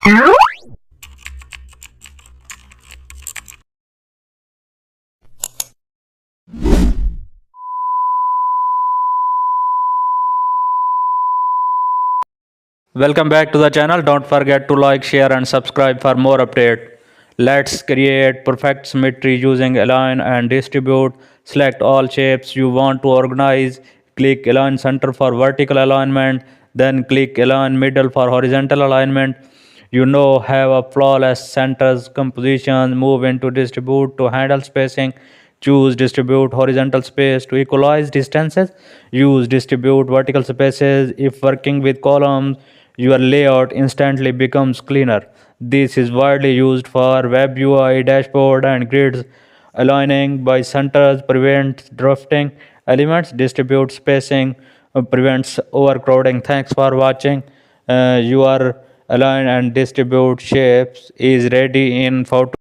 Welcome back to the channel. Don't forget to like, share and subscribe for more update. Let's create perfect symmetry using align and distribute. Select all shapes you want to organize. Click align center for vertical alignment. Then click align middle for horizontal alignment. Have a flawless centers composition. Move into distribute to handle spacing. Choose distribute horizontal space to equalize distances. Use distribute vertical spaces if working with columns. Your layout instantly becomes cleaner. This is widely used for web UI, dashboard, and grids. Aligning by centers prevents drifting elements. Distribute spacing prevents overcrowding. Thanks for watching. Your align and distribute shapes is ready in photo.